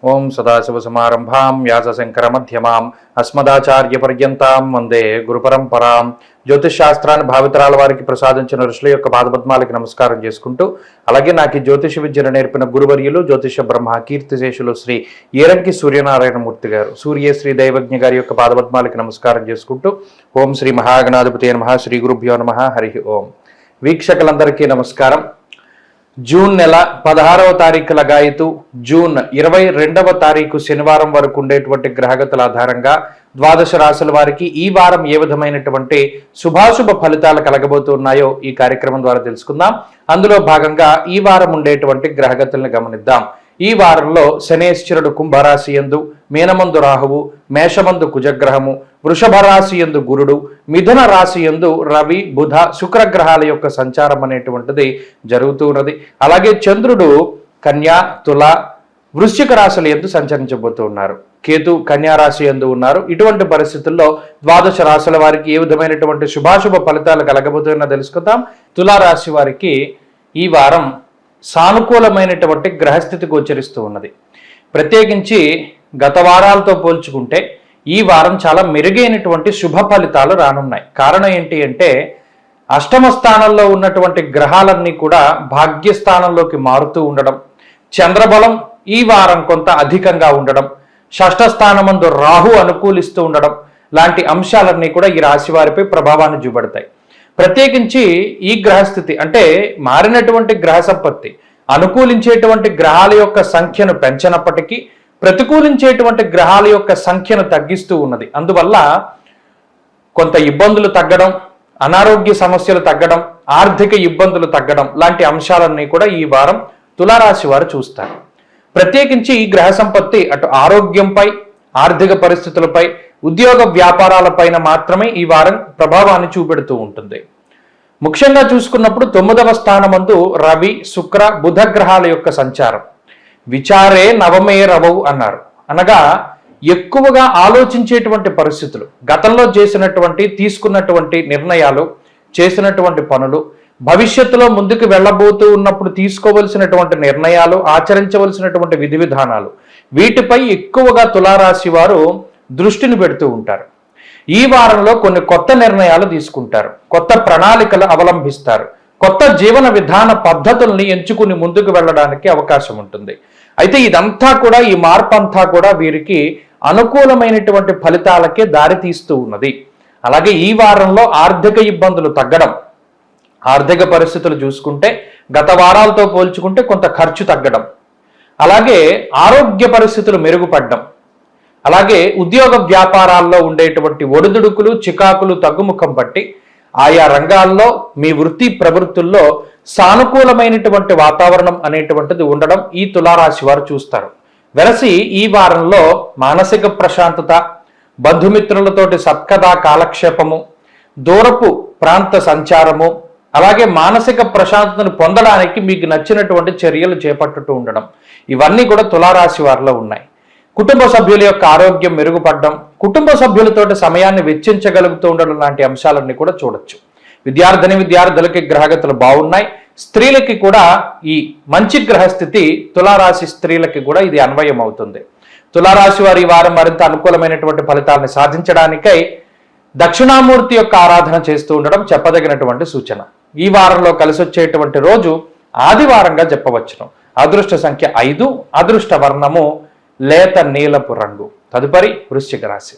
ఓం సదాశివసమారంభాం వ్యాసశంకరమధ్యమాం అస్మదాచార్యపర్యంతాం వందే గురుపరంపరాం. జ్యోతిష్ శాస్త్రాన్ని భావితరాల వారికి ప్రసాదించిన ఋషుల యొక్క పాదపద్మాలకి నమస్కారం చేసుకుంటూ, అలాగే నాకు ఈ జ్యోతిష విద్యను నేర్పిన గురువర్యులు జ్యోతిష బ్రహ్మ కీర్తిశేషులు శ్రీ ఏరంకి సూర్యనారాయణమూర్తి గారు, సూర్యశ్రీ దైవజ్ఞ గారి యొక్క పాదపద్మాలకి నమస్కారం చేసుకుంటూ, ఓం శ్రీ మహాగణాధిపతి నమః, శ్రీ గురుభ్యో నమః, హరి ఓం. వీక్షకులందరికీ నమస్కారం. జూన్ నెల 16వ తారీఖు లగాయతు జూన్ 22వ తారీఖు శనివారం వరకు ఉండేటువంటి గ్రహగతుల ఆధారంగా ద్వాదశ రాశుల వారికి ఈ వారం ఏ విధమైనటువంటి శుభాశుభ ఫలితాలు కలగబోతున్నాయో ఈ కార్యక్రమం ద్వారా తెలుసుకుందాం. అందులో భాగంగా ఈ వారం ఉండేటువంటి గ్రహగతులను గమనిద్దాం. ఈ వారంలో శనేశ్వరుడు కుంభరాశి యందు, మీనమందు రాహువు, మేషమందు కుజగ్రహము, వృషభ రాశి యందు గురుడు, మిథున రాశి యందు రవి, బుధ, శుక్రగ్రహాల యొక్క సంచారం అనేటువంటిది జరుగుతున్నది. అలాగే చంద్రుడు కన్యా, తుల, వృశ్చిక రాశుల యందు సంచరించబోతూ ఉన్నారు. కేతు కన్యా రాశి యందు ఉన్నారు. ఇటువంటి పరిస్థితుల్లో ద్వాదశ రాశుల వారికి ఏ విధమైనటువంటి శుభాశుభ ఫలితాలు కలగబోతున్నా తెలుసుకుందాం. తులారాశి వారికి ఈ వారం సానుకూలమైనటువంటి గ్రహస్థితి గోచరిస్తూ ఉన్నది. ప్రత్యేకించి గత వారాలతో పోల్చుకుంటే ఈ వారం చాలా మెరుగైనటువంటి శుభ ఫలితాలు రానున్నాయి. కారణం ఏంటి అంటే, అష్టమ స్థానంలో ఉన్నటువంటి గ్రహాలన్నీ కూడా భాగ్యస్థానంలోకి మారుతూ ఉండడం, చంద్రబలం ఈ వారం కొంత అధికంగా ఉండడం, షష్ఠ స్థానమందు రాహు అనుకూలిస్తూ ఉండడం లాంటి అంశాలన్నీ కూడా ఈ రాశి వారిపై ప్రభావాన్ని చూపెడతాయి. ప్రత్యేకించి ఈ గ్రహస్థితి అంటే మారినటువంటి గ్రహ సంపత్తి అనుకూలించేటువంటి గ్రహాల యొక్క సంఖ్యను పెంచినప్పటికీ ప్రతికూలించేటువంటి గ్రహాల యొక్క సంఖ్యను తగ్గిస్తూ ఉన్నది. అందువల్ల కొంత ఇబ్బందులు తగ్గడం, అనారోగ్య సమస్యలు తగ్గడం, ఆర్థిక ఇబ్బందులు తగ్గడం లాంటి అంశాలన్నీ కూడా ఈ వారం తులారాశి వారు చూస్తారు. ప్రత్యేకించి ఈ గ్రహ సంపత్తి అటు ఆరోగ్యంపై, ఆర్థిక పరిస్థితులపై, ఉద్యోగ వ్యాపారాలపైన మాత్రమే ఈ వారం ప్రభావాన్ని చూపెడుతూ ఉంటుంది. ముఖ్యంగా చూసుకున్నప్పుడు 9వ స్థానమందు రవి, శుక్ర, బుధ గ్రహాల యొక్క సంచారం. విచారే నవమే రవవు అన్నారు. అనగా ఎక్కువగా ఆలోచించేటువంటి పరిస్థితులు, గతంలో చేసినటువంటి తీసుకున్నటువంటి నిర్ణయాలు, చేసినటువంటి పనులు, భవిష్యత్తులో ముందుకు వెళ్ళబోతూ ఉన్నప్పుడు తీసుకోవలసినటువంటి నిర్ణయాలు, ఆచరించవలసినటువంటి విధి విధానాలు, వీటిపై ఎక్కువగా తులారాశి వారు దృష్టిని పెడుతూ ఉంటారు. ఈ వారంలో కొన్ని కొత్త నిర్ణయాలు తీసుకుంటారు, కొత్త ప్రణాళికలు అవలంబిస్తారు, కొత్త జీవన విధాన పద్ధతుల్ని ఎంచుకుని ముందుకు వెళ్ళడానికి అవకాశం ఉంటుంది. అయితే ఇదంతా కూడా, ఈ మార్పు అంతా కూడా వీరికి అనుకూలమైనటువంటి ఫలితాలకే దారితీస్తూ ఉన్నది. అలాగే ఈ వారంలో ఆర్థిక ఇబ్బందులు తగ్గడం, ఆర్థిక పరిస్థితులు చూసుకుంటే గత వారాలతో పోల్చుకుంటే కొంత ఖర్చు తగ్గడం, అలాగే ఆరోగ్య పరిస్థితులు మెరుగుపడడం, అలాగే ఉద్యోగ వ్యాపారాల్లో ఉండేటువంటి ఒడిదుడుకులు, చికాకులు తగ్గుముఖం పట్టి ఆయా రంగాల్లో మీ వృత్తి ప్రవృత్తుల్లో సానుకూలమైనటువంటి వాతావరణం అనేటువంటిది ఉండడం ఈ తులారాశి వారు చూస్తారు. వెరసి ఈ వారంలో మానసిక ప్రశాంతత, బంధుమిత్రులతోటి సత్కథా కాలక్షేపము, దూరపు ప్రాంత సంచారము, అలాగే మానసిక ప్రశాంతతను పొందడానికి మీకు నచ్చినటువంటి చర్యలు చేపట్టుతూ ఉండడం, ఇవన్నీ కూడా తులారాశి వారిలో ఉన్నాయి. కుటుంబ సభ్యుల యొక్క ఆరోగ్యం మెరుగుపడడం, కుటుంబ సభ్యులతోటి సమయాన్ని వెచ్చించగలుగుతూ ఉండడం లాంటి అంశాలన్నీ కూడా చూడొచ్చు. విద్యార్థులకి గ్రహగతులు బాగున్నాయి. స్త్రీలకి కూడా ఈ మంచి గ్రహస్థితి తులారాశి స్త్రీలకి కూడా ఇది అన్వయం అవుతుంది. తులారాశి వారి ఈ వారం మరింత అనుకూలమైనటువంటి ఫలితాలను సాధించడానికై దక్షిణామూర్తి యొక్క ఆరాధన చేస్తూ ఉండడం చెప్పదగినటువంటి సూచన. ఈ వారంలో కలిసి వచ్చేటువంటి రోజు ఆదివారంగా చెప్పవచ్చును. అదృష్ట సంఖ్య 5, అదృష్ట వర్ణము లేత నీలపు రంగు. తదుపరి వృశ్చిక రాశి.